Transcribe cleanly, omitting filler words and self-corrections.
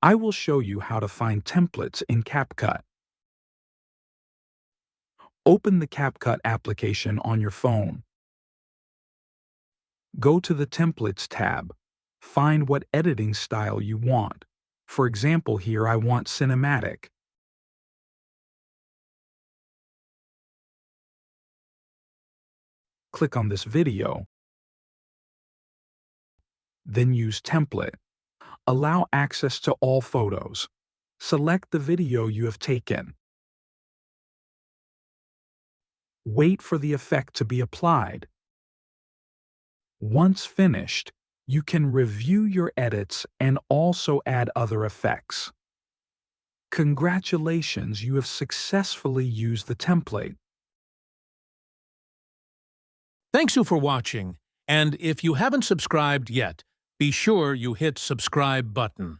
I will show you how to find templates in Capcut. Open the Capcut application on your phone. Go to the Templates tab. Find what editing style you want. For example, here I want cinematic. Click on this video. Then use Template. Allow access to all photos. Select the video you have taken. Wait for the effect to be applied. Once finished, you can review your edits and also add other effects. Congratulations, you have successfully used the template. Thanks you for watching, and if you haven't subscribed yet, be sure you hit subscribe button.